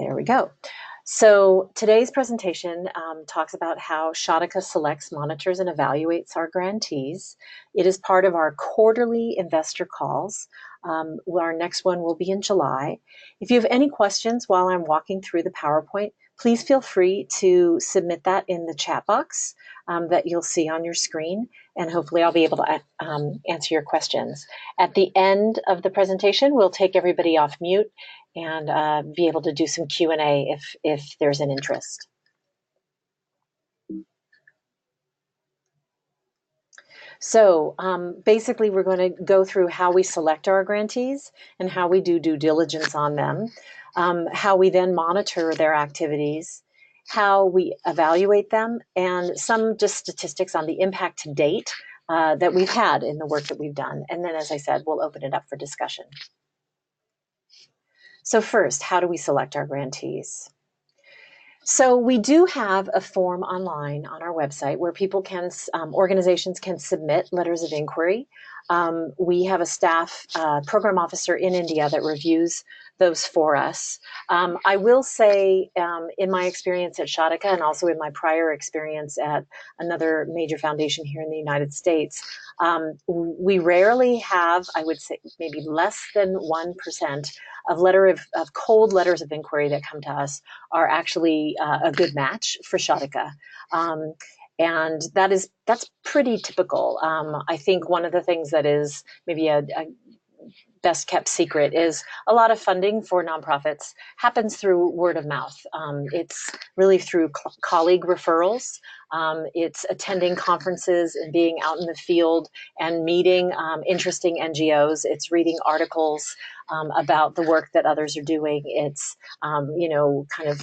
There we go. So today's presentation talks about how Shadhika selects, monitors, and evaluates our grantees. It is part of our quarterly investor calls. Our next one will be in July. If you have any questions while I'm walking through the PowerPoint, please feel free to submit that in the chat box that you'll see on your screen, and hopefully I'll be able to answer your questions. At the end of the presentation, we'll take everybody off mute and be able to do some Q&A if there's an interest. So basically, we're going to go through how we select our grantees and how we do due diligence on them, how we then monitor their activities, how we evaluate them, and some just statistics on the impact to date that we've had in the work that we've done. And then, as I said, we'll open it up for discussion. So first, how do we select our grantees? So we do have a form online on our website where people can, organizations can submit letters of inquiry. We have a staff program officer in India that reviews those for us. I will say, in my experience at Shadhika and also in my prior experience at another major foundation here in the United States, we rarely have, I would say, maybe less than 1% of cold letters of inquiry that come to us are actually a good match for Shadhika. And that's pretty typical. I think one of the things that is maybe a best kept secret is a lot of funding for nonprofits happens through word of mouth. It's really through colleague referrals. It's attending conferences and being out in the field and meeting interesting NGOs. It's reading articles about the work that others are doing. It's, kind of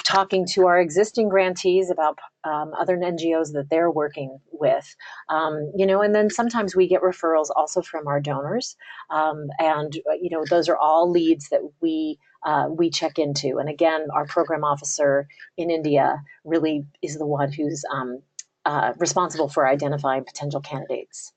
talking to our existing grantees about other NGOs that they're working with, and then sometimes we get referrals also from our donors, and those are all leads that we check into. And again, our program officer in India really is the one who's responsible for identifying potential candidates.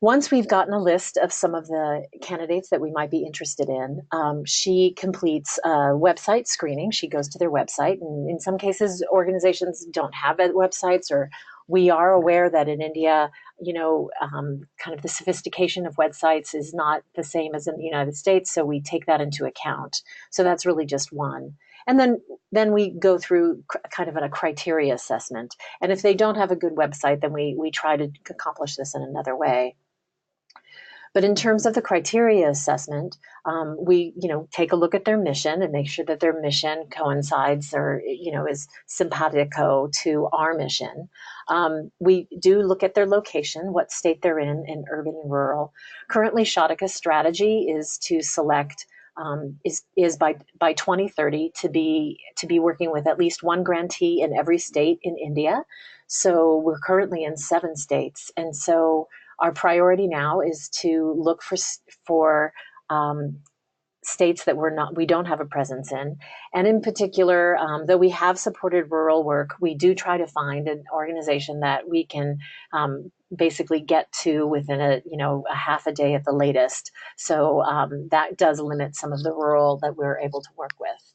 Once we've gotten a list of some of the candidates that we might be interested in, she completes a website screening. She goes to their website, and in some cases, organizations don't have websites, or we are aware that in India, kind of the sophistication of websites is not the same as in the United States, so we take that into account. So that's really just one. And then we go through kind of a criteria assessment. And if they don't have a good website, then we try to accomplish this in another way. But in terms of the criteria assessment, we take a look at their mission and make sure that their mission coincides or is simpatico to our mission. We do look at their location, what state they're in urban and rural. Currently, Shadhika's strategy is to select is by 2030 to be working with at least one grantee in every state in India. So we're currently in 7 states, and so our priority now is to look for states that we don't have a presence in. And in particular, though we have supported rural work, we do try to find an organization that we can basically get to within a half a day at the latest. So that does limit some of the rural that we're able to work with.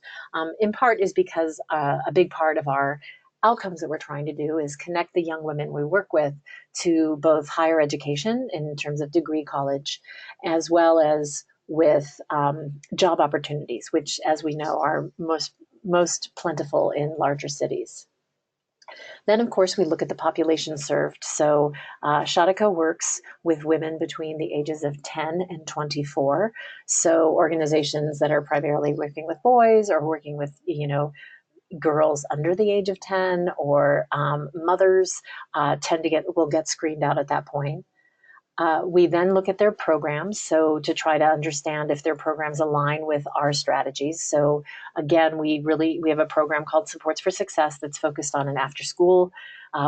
In part is because a big part of our outcomes that we're trying to do is connect the young women we work with to both higher education in terms of degree college, as well as with job opportunities, which, as we know, are most plentiful in larger cities. Then, of course, we look at the population served. So Shadhika works with women between the ages of 10 and 24. So organizations that are primarily working with boys or working with, girls under the age of 10 or mothers will get screened out at that point. We then look at their programs, so to try to understand if their programs align with our strategies. So again, we have a program called Supports for Success that's focused on an after school,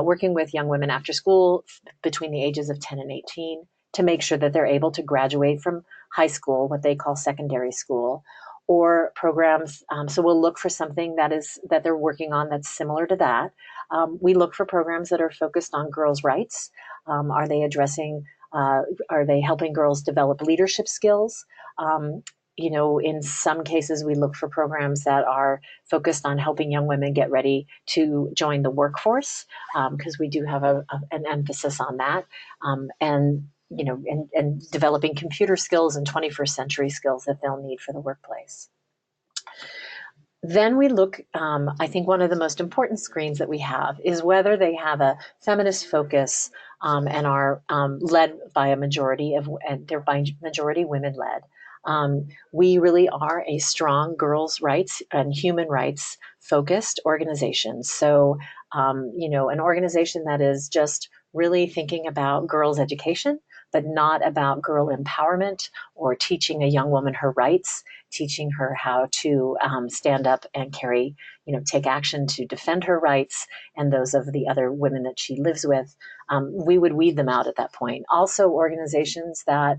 working with young women after school between the ages of 10 and 18 to make sure that they're able to graduate from high school, what they call secondary school, or programs. So we'll look for something that they're working on that's similar to that. We look for programs that are focused on girls' rights. Are they helping girls develop leadership skills? in some cases, we look for programs that are focused on helping young women get ready to join the workforce, because we do have an emphasis on that, and developing computer skills and 21st century skills that they'll need for the workplace. Then we look, I think one of the most important screens that we have is whether they have a feminist focus, and are led by a majority and they're by majority women led. We really are a strong girls' rights and human rights focused organization. So, an organization that is just really thinking about girls' education, but not about girl empowerment or teaching a young woman her rights, teaching her how to stand up and take action to defend her rights and those of the other women that she lives with. We would weed them out at that point. Also, organizations that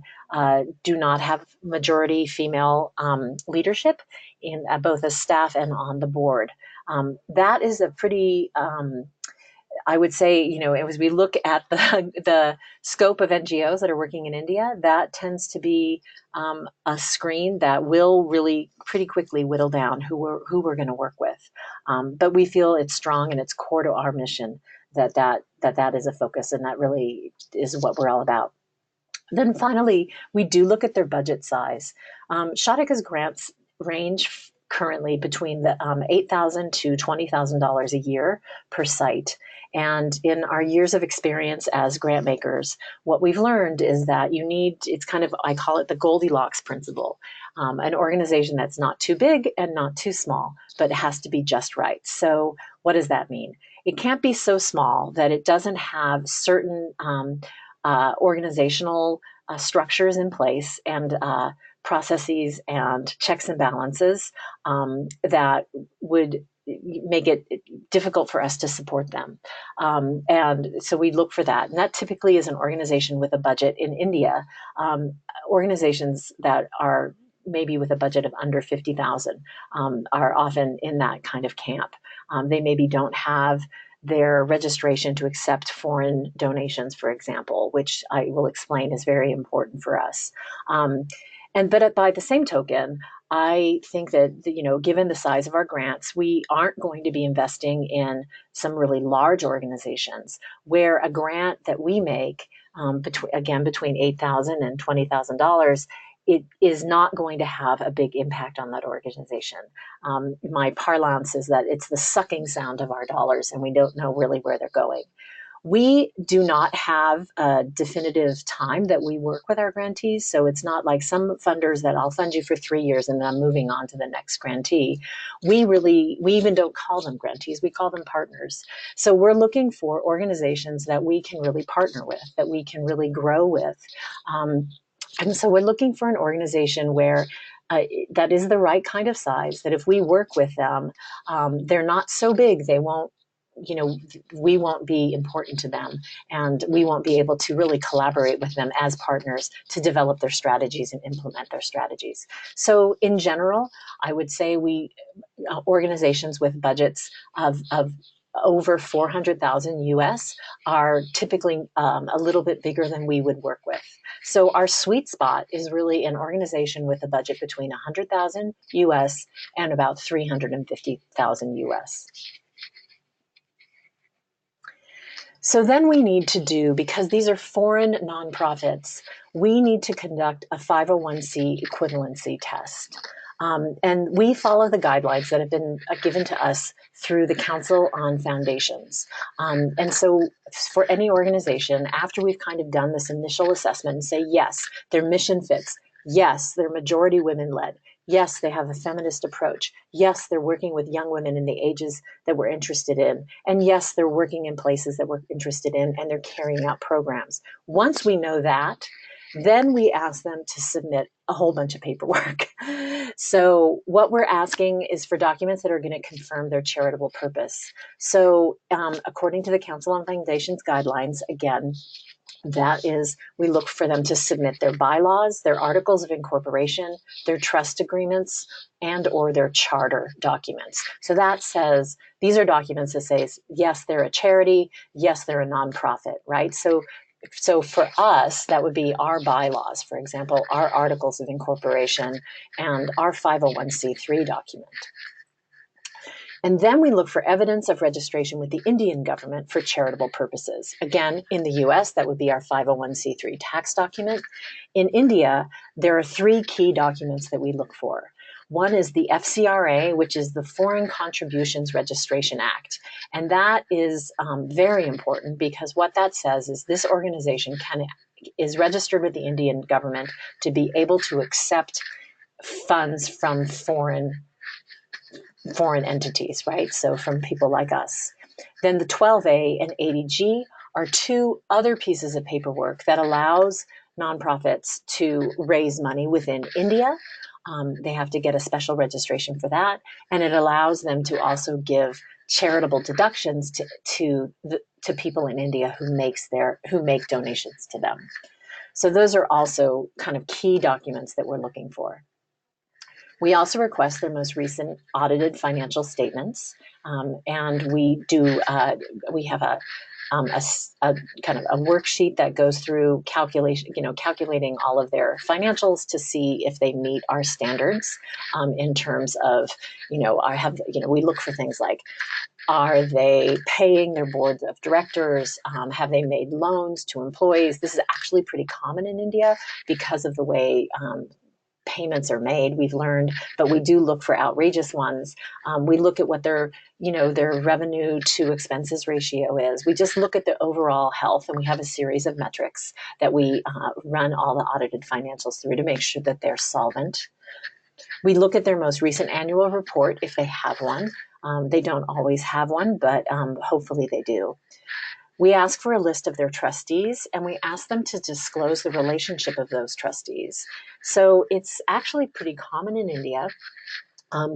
do not have majority female leadership in both as staff and on the board. That is a pretty I would say, as we look at the scope of NGOs that are working in India, that tends to be a screen that will really pretty quickly whittle down who we're going to work with. But we feel it's strong and it's core to our mission that is a focus, and that really is what we're all about. Then finally, we do look at their budget size. Shadhika's grants range currently between the $8,000 to $20,000 a year per site. And in our years of experience as grant makers, what we've learned is that it's kind of, I call it the Goldilocks principle, an organization that's not too big and not too small, but it has to be just right. So what does that mean? It can't be so small that it doesn't have certain organizational structures in place and processes and checks and balances that would make it difficult for us to support them. And so we look for that. And that typically is an organization with a budget in India. Organizations that are maybe with a budget of under 50,000 are often in that kind of camp. They maybe don't have their registration to accept foreign donations, for example, which I will explain is very important for us. But by the same token, I think that, given the size of our grants, we aren't going to be investing in some really large organizations where a grant that we make, between $8,000 and $20,000, it is not going to have a big impact on that organization. My parlance is that it's the sucking sound of our dollars, and we don't know really where they're going. We do not have a definitive time that we work with our grantees. So it's not like some funders that I'll fund you for 3 years and then I'm moving on to the next grantee. We even don't call them grantees. We call them partners. So we're looking for organizations that we can really partner with, that we can really grow with. And so we're looking for an organization where that is the right kind of size, that if we work with them, they're not so big, we won't be important to them, and we won't be able to really collaborate with them as partners to develop their strategies and implement their strategies. So in general, I would say organizations with budgets of over 400,000 US are typically a little bit bigger than we would work with. So our sweet spot is really an organization with a budget between 100,000 US and about 350,000 US. So then we need to because these are foreign nonprofits, we need to conduct a 501c equivalency test. And we follow the guidelines that have been given to us through the Council on Foundations. And so for any organization, after we've kind of done this initial assessment and say, yes, their mission fits, yes, they're majority women-led, yes, they have a feminist approach, yes, they're working with young women in the ages that we're interested in, and yes, they're working in places that we're interested in, and they're carrying out programs. Once we know that, then we ask them to submit a whole bunch of paperwork. So what we're asking is for documents that are going to confirm their charitable purpose. So according to the Council on Foundations guidelines, again, that is, we look for them to submit their bylaws, their articles of incorporation, their trust agreements, and or their charter documents. So that says, these are documents that say, yes, they're a charity, yes, they're a nonprofit, right? So so for us, that would be our bylaws, for example, our articles of incorporation and our 501c3 document. And then we look for evidence of registration with the Indian government for charitable purposes. Again, in the US, that would be our 501c3 tax document. In India, there are three key documents that we look for. One is the FCRA, which is the Foreign Contributions Registration Act. And that is very important because what that says is this organization is registered with the Indian government to be able to accept funds from foreign entities, right? So from people like us. Then the 12A and 80G are two other pieces of paperwork that allows nonprofits to raise money within India. They have to get a special registration for that, and it allows them to also give charitable deductions to people in India who make donations to them. So those are also kind of key documents that we're looking for. We also request their most recent audited financial statements, and we have a kind of a worksheet that goes through calculating all of their financials to see if they meet our standards in terms of, we look for things like, are they paying their boards of directors? Have they made loans to employees? This is actually pretty common in India because of the way payments are made, we've learned, but we do look for outrageous ones. We look at what their revenue to expenses ratio is. We just look at the overall health, and we have a series of metrics that we run all the audited financials through to make sure that they're solvent. We look at their most recent annual report if they have one. They don't always have one, but hopefully they do. We ask for a list of their trustees, and we ask them to disclose the relationship of those trustees. So it's actually pretty common in India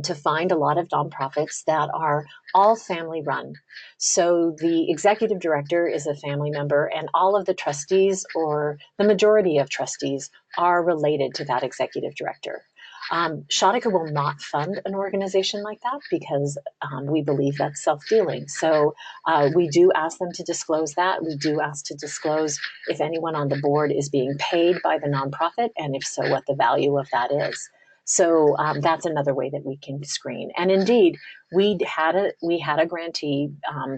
to find a lot of nonprofits that are all family run. So the executive director is a family member, and all of the trustees, or the majority of trustees, are related to that executive director. Shadhika will not fund an organization like that because we believe that's self-dealing. So we do ask them to disclose that. We do ask to disclose if anyone on the board is being paid by the nonprofit, and if so, what the value of that is. So that's another way that we can screen. And indeed, we had a grantee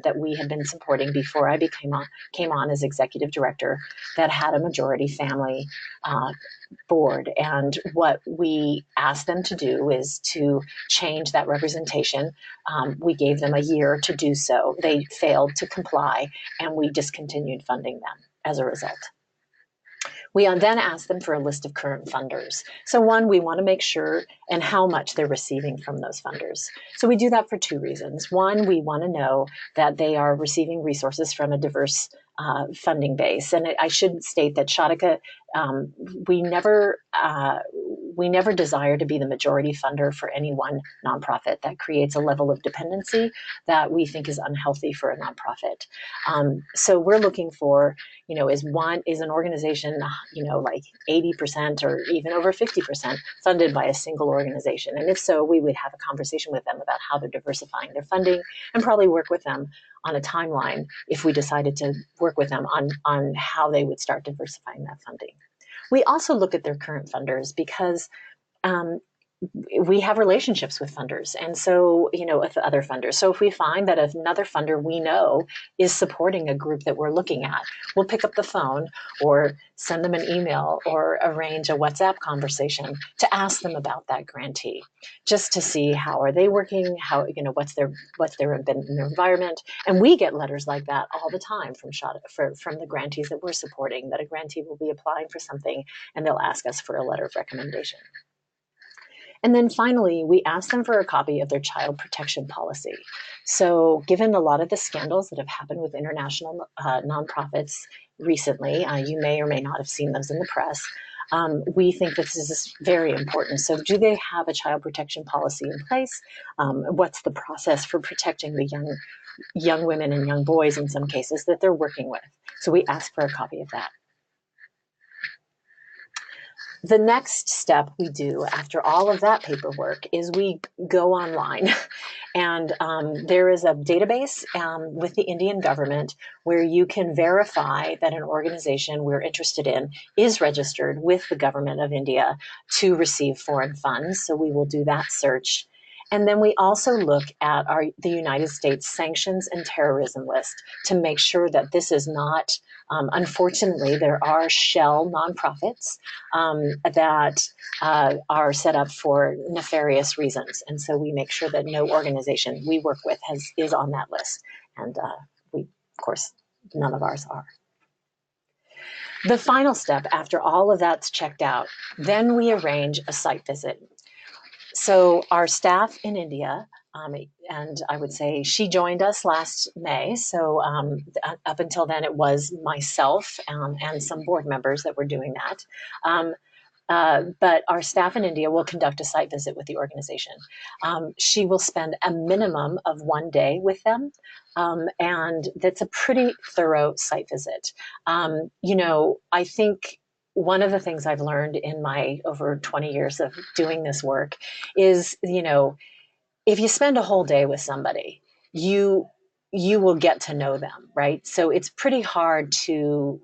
that we had been supporting before I came on as executive director that had a majority family board. And what we asked them to do is to change that representation. We gave them a year to do so. They failed to comply, and we discontinued funding them as a result. We then ask them for a list of current funders. So one, we want to make sure and how much they're receiving from those funders. So we do that for two reasons. One, we want to know that they are receiving resources from a diverse funding base. And I should state that Shadhika, we never desire to be the majority funder for any one nonprofit. That creates a level of dependency that we think is unhealthy for a nonprofit. So we're looking for, is an organization, like 80% or even over 50% funded by a single organization? And if so, we would have a conversation with them about how they're diversifying their funding, and probably work with them on a timeline if we decided to work with them on how they would start diversifying that funding. We also look at their current funders because we have relationships with funders, and so, with other funders. So if we find that another funder we know is supporting a group that we're looking at, we'll pick up the phone or send them an email or arrange a WhatsApp conversation to ask them about that grantee, just to see how are they working, how, what's their environment. And we get letters like that all the time from the grantees that we're supporting, that a grantee will be applying for something and they'll ask us for a letter of recommendation. And then finally, we asked them for a copy of their child protection policy. So given a lot of the scandals that have happened with international nonprofits recently, you may or may not have seen those in the press, we think this is very important. So do they have a child protection policy in place? What's the process for protecting the young women and young boys, in some cases, that they're working with? So we asked for a copy of that. The next step we do after all of that paperwork is we go online. And there is a database with the Indian government where you can verify that an organization we're interested in is registered with the government of India to receive foreign funds. So we will do that search. And then we also look at the United States sanctions and terrorism list to make sure that this is not, unfortunately, there are shell nonprofits that are set up for nefarious reasons. And so we make sure that no organization we work with is on that list. And we, of course, none of ours are. The final step after all of that's checked out, then we arrange a site visit. So our staff in India, and I would say she joined us last May. So up until then, it was myself and some board members that were doing that. But our staff in India will conduct a site visit with the organization. She will spend a minimum of 1 day with them. And that's a pretty thorough site visit. I think one of the things I've learned in my over 20 years of doing this work is, if you spend a whole day with somebody, you will get to know them, right? So it's pretty hard to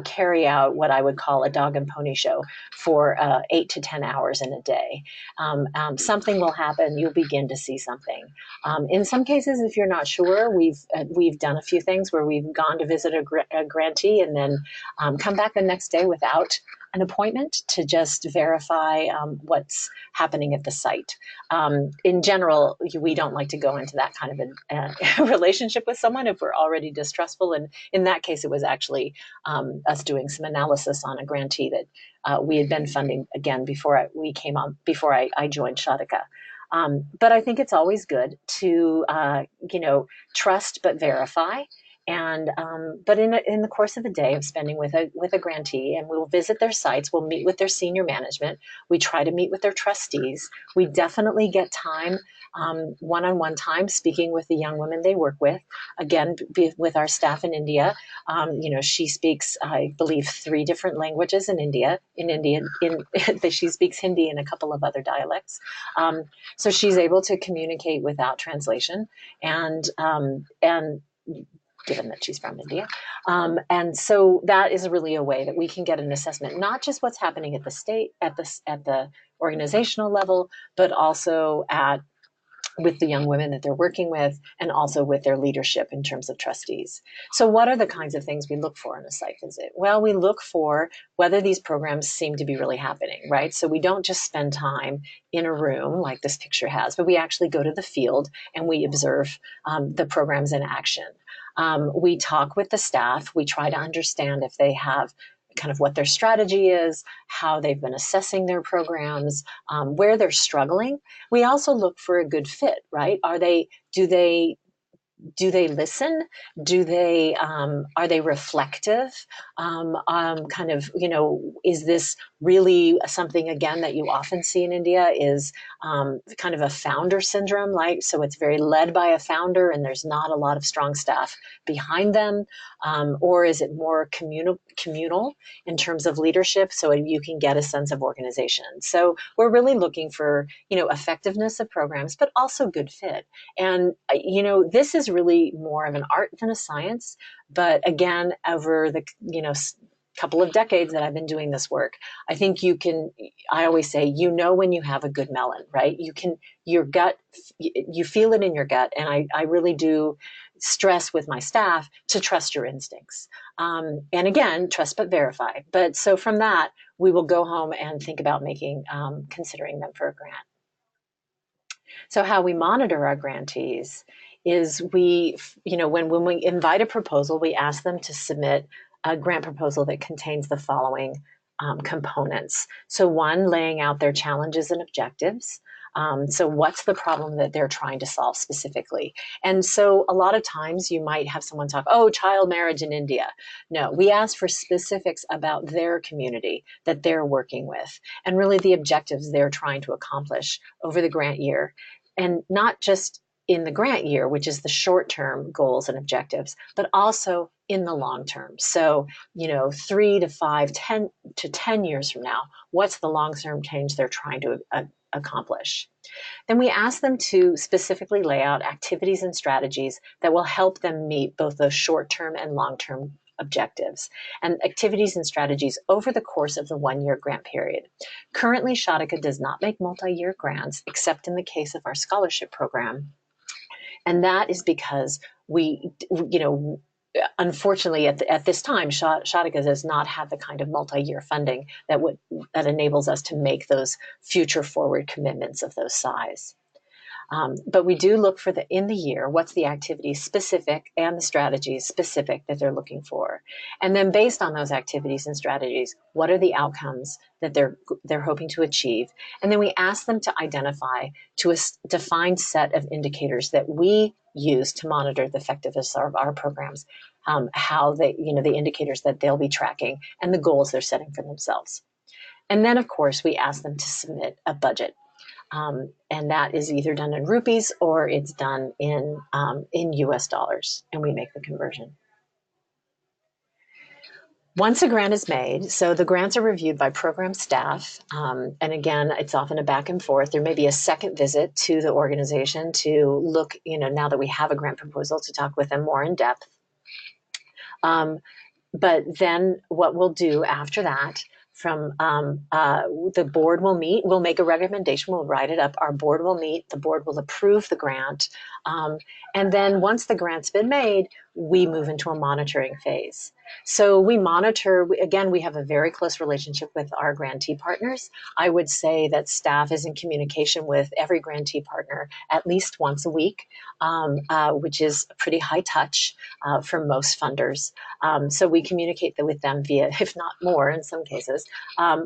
carry out what I would call a dog and pony show for 8 to 10 hours in a day. Something will happen. You'll begin to see something. In some cases, if you're not sure, we've done a few things where we've gone to visit a grantee and then come back the next day without an appointment to just verify what's happening at the site. In general, we don't like to go into that kind of a relationship with someone if we're already distrustful. And in that case, it was actually us doing some analysis on a grantee that we had been funding again before I joined Shadhika. But I think it's always good to trust but verify. And but in the course of a day of spending with a grantee, and we'll visit their sites, we'll meet with their senior management, we try to meet with their trustees. We definitely get time, one-on-one time, speaking with the young women they work with. Again, with our staff in India, she speaks, I believe, 3 different languages in India. She speaks Hindi and a couple of other dialects. So she's able to communicate without translation, and given that she's from India. And so that is really a way that we can get an assessment, not just what's happening at the state, at the organizational level, but also with the young women that they're working with, and also with their leadership in terms of trustees. So what are the kinds of things we look for in a site visit? Well, we look for whether these programs seem to be really happening, right? So we don't just spend time in a room like this picture has, but we actually go to the field and we observe the programs in action. We talk with the staff. We try to understand if they have kind of what their strategy is, how they've been assessing their programs, where they're struggling. We also look for a good fit, right? Do they listen? Are they reflective? Is this really something, again, that you often see in India is kind of a founder syndrome, like, so it's very led by a founder and there's not a lot of strong staff behind them? Or is it more communal in terms of leadership, so you can get a sense of organization? So we're really looking for, effectiveness of programs, but also good fit. And, this is really more of an art than a science. But again, over the, couple of decades that I've been doing this work, I think I always say, when you have a good melon, right? Your gut, you feel it in your gut. And I really do stress with my staff to trust your instincts. And again, trust but verify. But so from that, we will go home and think about considering them for a grant. So how we monitor our grantees is when we invite a proposal, we ask them to submit a grant proposal that contains the following components. So one, laying out their challenges and objectives. So what's the problem that they're trying to solve specifically? And so a lot of times you might have someone talk, child marriage in India. No, we ask for specifics about their community that they're working with, and really the objectives they're trying to accomplish over the grant year. And not just in the grant year, which is the short-term goals and objectives, but also in the long term. So, 3 to 5, 10 to 10 years from now, what's the long-term change they're trying to accomplish? Then we ask them to specifically lay out activities and strategies that will help them meet both those short-term and long-term objectives, and activities and strategies over the course of the 1-year grant period. Currently, Shadhika does not make multi-year grants, except in the case of our scholarship program. And that is because unfortunately, at this time, Shadhika does not have the kind of multi-year funding that enables us to make those future forward commitments of those size. But we do look for in the year, what's the activity specific and the strategies specific that they're looking for. And then based on those activities and strategies, what are the outcomes that they're hoping to achieve? And then we ask them to identify to a defined set of indicators that we use to monitor the effectiveness of our programs, how the indicators that they'll be tracking and the goals they're setting for themselves. And then, of course, we ask them to submit a budget. And that is either done in rupees or it's done in US dollars, and we make the conversion. Once a grant is made, so the grants are reviewed by program staff, and again, it's often a back and forth. There may be a second visit to the organization to look, now that we have a grant proposal, to talk with them more in depth. But then what we'll do after that, the board will meet, we'll make a recommendation, we'll write it up, our board will meet, the board will approve the grant, and then once the grant's been made, we move into a monitoring phase. So we monitor, again, we have a very close relationship with our grantee partners. I would say that staff is in communication with every grantee partner at least once a week, which is pretty high touch for most funders. So we communicate with them via, if not more in some cases,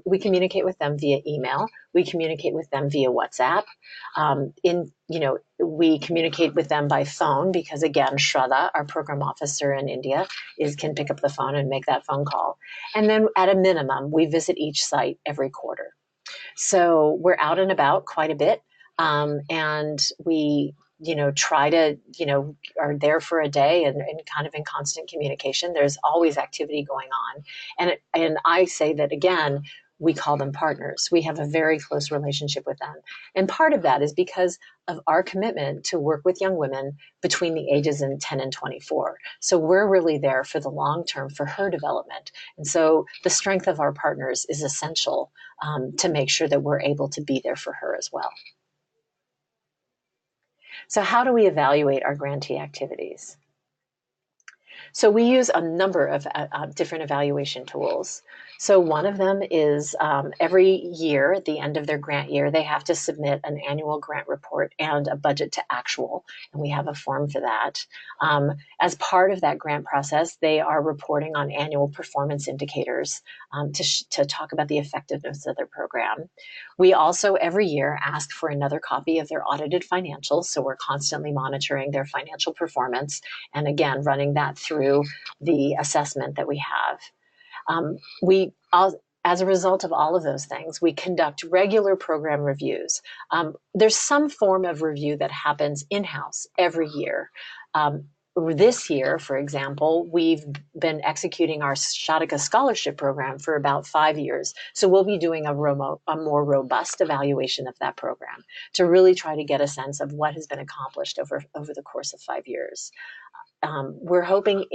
we communicate with them via email. We communicate with them via WhatsApp. We communicate with them by phone because, again, Shraddha, our program officer in India, can pick up the phone and make that phone call. And then at a minimum, we visit each site every quarter. So we're out and about quite a bit, and we try to, are there for a day and kind of in constant communication. There's always activity going on. And I say that, again, we call them partners. We have a very close relationship with them. And part of that is because of our commitment to work with young women between the ages of 10 and 24. So we're really there for the long term for her development. And so the strength of our partners is essential to make sure that we're able to be there for her as well. So how do we evaluate our grantee activities? So we use a number of different evaluation tools. So one of them is every year at the end of their grant year, they have to submit an annual grant report and a budget to actual, and we have a form for that. As part of that grant process, they are reporting on annual performance indicators to talk about the effectiveness of their program. We also every year ask for another copy of their audited financials, so we're constantly monitoring their financial performance and again running that through the assessment that we have. As a result of all of those things, we conduct regular program reviews. There's some form of review that happens in-house every year. This year, for example, we've been executing our Shadhika scholarship program for about 5 years. So we'll be doing a more robust evaluation of that program to really try to get a sense of what has been accomplished over the course of 5 years. We're hoping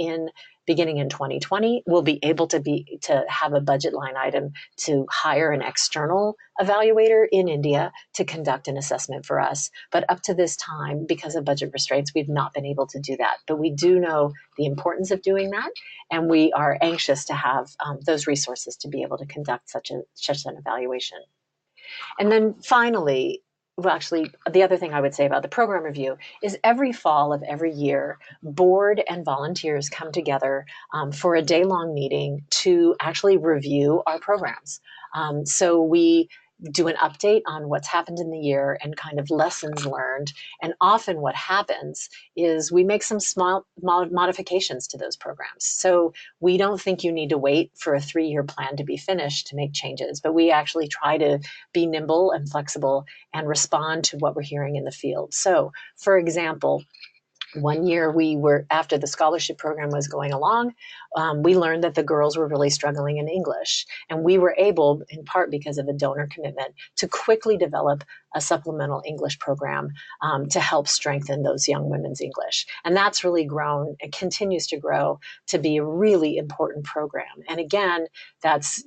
beginning in 2020, we'll be able to have a budget line item to hire an external evaluator in India to conduct an assessment for us. But up to this time, because of budget restraints, we've not been able to do that. But we do know the importance of doing that, and we are anxious to have those resources to be able to conduct such an evaluation. And then finally, well, actually, the other thing I would say about the program review is every fall of every year, board and volunteers come together for a day-long meeting to actually review our programs. So we do an update on what's happened in the year and kind of lessons learned. And often what happens is we make some small modifications to those programs. So we don't think you need to wait for a 3-year plan to be finished to make changes, but we actually try to be nimble and flexible and respond to what we're hearing in the field. So, for example, one year we were, after the scholarship program was going along, we learned that the girls were really struggling in English. And we were able, in part because of a donor commitment, to quickly develop a supplemental English program to help strengthen those young women's English. And that's really grown and continues to grow to be a really important program. And again, that's,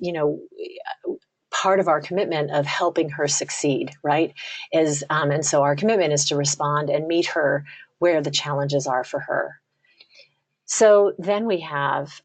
part of our commitment of helping her succeed, right? And so our commitment is to respond and meet her where the challenges are for her. So then we have,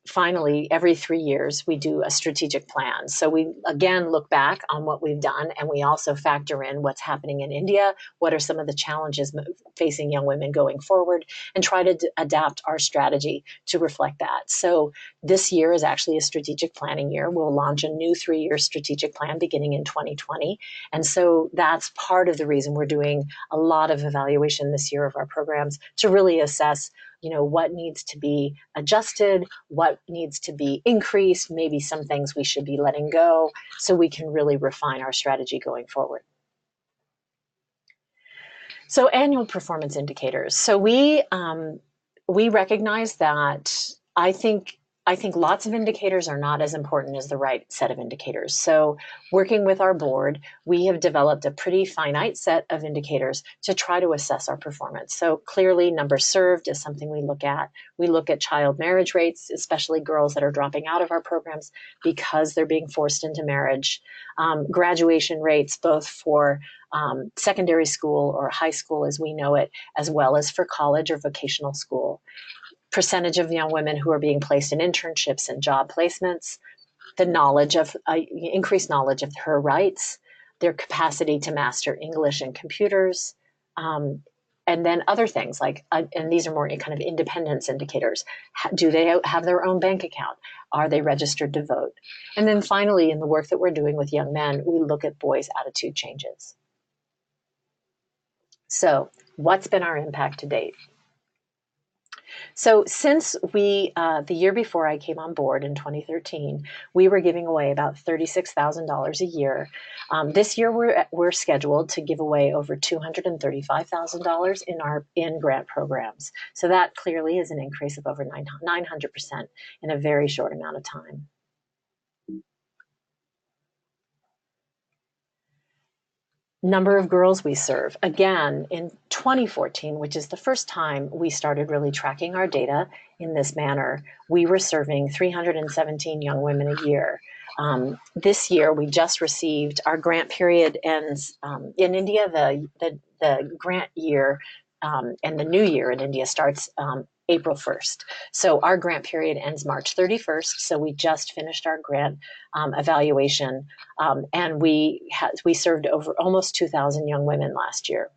finally, every 3 years, we do a strategic plan. So we, again, look back on what we've done, and we also factor in what's happening in India, what are some of the challenges facing young women going forward, and try to adapt our strategy to reflect that. So this year is actually a strategic planning year. We'll launch a new 3-year strategic plan beginning in 2020. And so that's part of the reason we're doing a lot of evaluation this year of our programs to really assess what needs to be adjusted, what needs to be increased, maybe some things we should be letting go, so we can really refine our strategy going forward. So annual performance indicators. So we recognize that I think lots of indicators are not as important as the right set of indicators. So working with our board, we have developed a pretty finite set of indicators to try to assess our performance. So clearly, numbers served is something we look at. We look at child marriage rates, especially girls that are dropping out of our programs because they're being forced into marriage. Graduation rates, both for secondary school or high school as we know it, as well as for college or vocational school. Percentage of young women who are being placed in internships and job placements, the knowledge of increased knowledge of her rights, their capacity to master English and computers, and then other things like, and these are more kind of independence indicators. Do they have their own bank account? Are they registered to vote? And then finally, in the work that we're doing with young men, we look at boys' attitude changes. So what's been our impact to date? So since the year before I came on board in 2013, we were giving away about $36,000 a year. This year we're scheduled to give away over $235,000 in grant programs. So that clearly is an increase of over 900% in a very short amount of time. Number of girls we serve. Again, in 2014, which is the first time we started really tracking our data in this manner, we were serving 317 young women a year. This year, we just received, our grant period ends in India, the grant year and the new year in India starts April 1st. So our grant period ends March 31st. So we just finished our grant evaluation, and we served over almost 2,000 young women last year.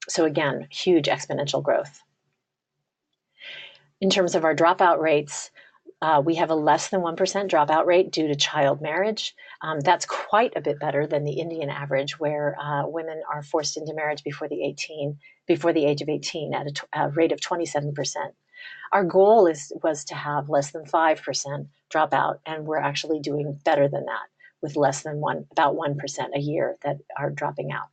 So again, huge exponential growth. In terms of our dropout rates, we have a less than 1% dropout rate due to child marriage. That's quite a bit better than the Indian average, where women are forced into marriage before the age of 18 at a rate of 27%. Our goal was to have less than 5% dropout, and we're actually doing better than that with less than about 1% a year that are dropping out.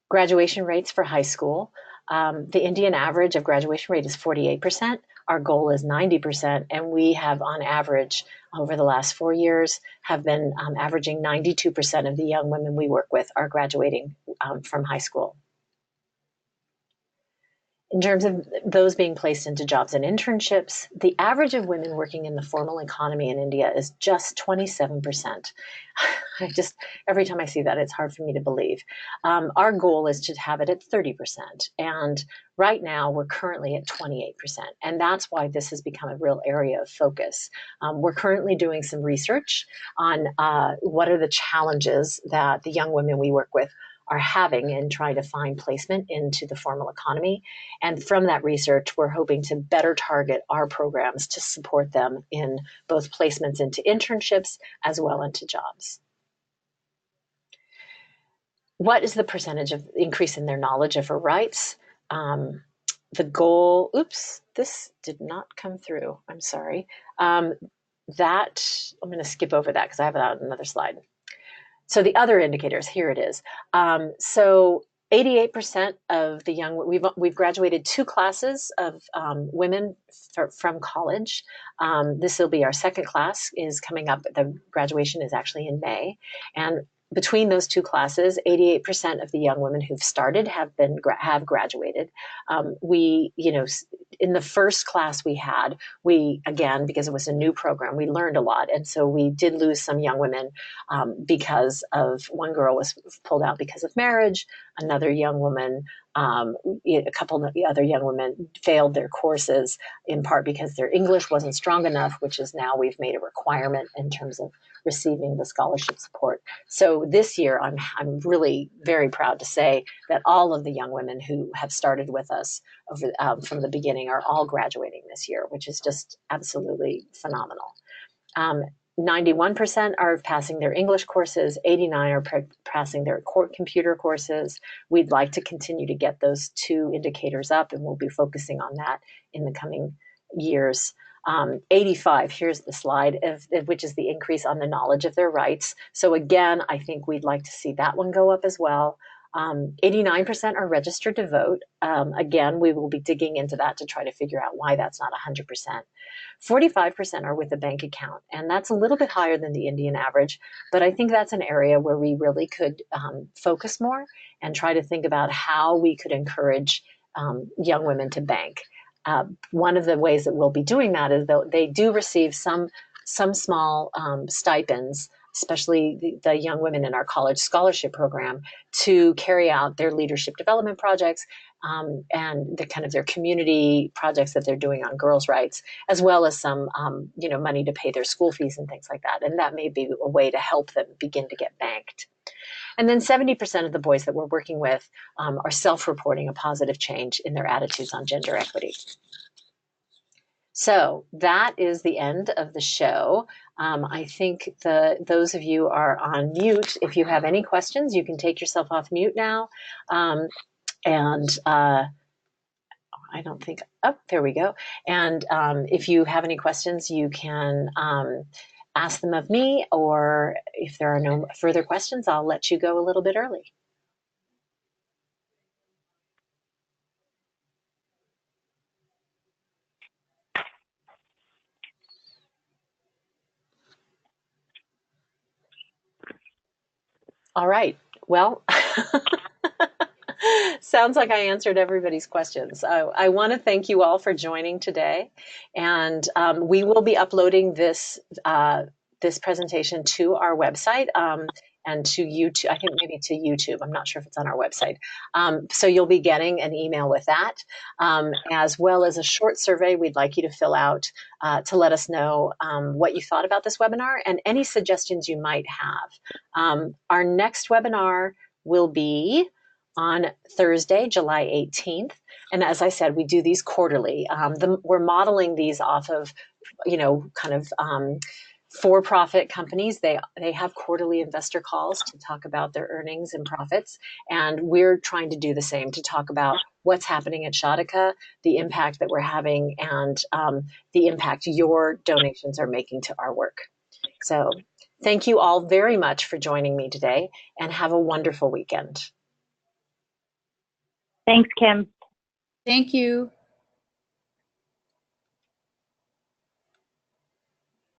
Graduation rates for high school. The Indian average of graduation rate is 48%. Our goal is 90%, and we have on average over the last 4 years have been averaging 92% of the young women we work with are graduating from high school. In terms of those being placed into jobs and internships, the average of women working in the formal economy in India is just 27%. Every time I see that, it's hard for me to believe. Our goal is to have it at 30%. And right now, we're currently at 28%. And that's why this has become a real area of focus. We're currently doing some research on what are the challenges that the young women we work with are having in trying to find placement into the formal economy. And from that research, we're hoping to better target our programs to support them in both placements into internships as well into jobs. what is the percentage of increase in their knowledge of her rights? The goal, oops, this did not come through. I'm sorry. That, I'm going to skip over that because I have that on another slide. So the other indicators, here it is. So 88% of the young, we've graduated 2 classes of women from college. This will be our second class is coming up. The graduation is actually in May. And between those 2 classes, 88% of the young women who've started have graduated. We, in the first class we again, because it was a new program, we learned a lot. And so we did lose some young women because of, one girl was pulled out because of marriage, another young woman, a couple of the other young women failed their courses in part because their English wasn't strong enough, which is now we've made a requirement in terms of receiving the scholarship support. So this year, I'm really very proud to say that all of the young women who have started with us from the beginning are all graduating this year, which is just absolutely phenomenal. 91% are passing their English courses, 89 are passing their computer courses. We'd like to continue to get those 2 indicators up, and we'll be focusing on that in the coming years. 85, here's the slide, which is the increase on the knowledge of their rights. So again, I think we'd like to see that one go up as well. 89% are registered to vote. Again, we will be digging into that to try to figure out why that's not 100%. 45% are with a bank account, and that's a little bit higher than the Indian average, but I think that's an area where we really could focus more and try to think about how we could encourage young women to bank. One of the ways that we'll be doing that is that they do receive some small stipends, especially the young women in our college scholarship program, to carry out their leadership development projects and their community projects that they're doing on girls' rights, as well as some money to pay their school fees and things like that. And that may be a way to help them begin to get banked. And then 70% of the boys that we're working with are self-reporting a positive change in their attitudes on gender equity. So that is the end of the show. I think those of you are on mute. If you have any questions, you can take yourself off mute now. I don't think, oh, there we go. And if you have any questions, you can ask them of me, or if there are no further questions, I'll let you go a little bit early. All right, well, sounds like I answered everybody's questions. I want to thank you all for joining today, and we will be uploading this presentation to our website and to YouTube. I think maybe to YouTube. I'm not sure if it's on our website. So you'll be getting an email with that, as well as a short survey we'd like you to fill out to let us know what you thought about this webinar and any suggestions you might have. Our next webinar will be on Thursday, July 18th. And as I said, we do these quarterly. We're modeling these off of, for-profit companies. They have quarterly investor calls to talk about their earnings and profits. And we're trying to do the same, to talk about what's happening at Shadhika, the impact that we're having, and the impact your donations are making to our work. So thank you all very much for joining me today, and have a wonderful weekend. Thanks, Kim. Thank you.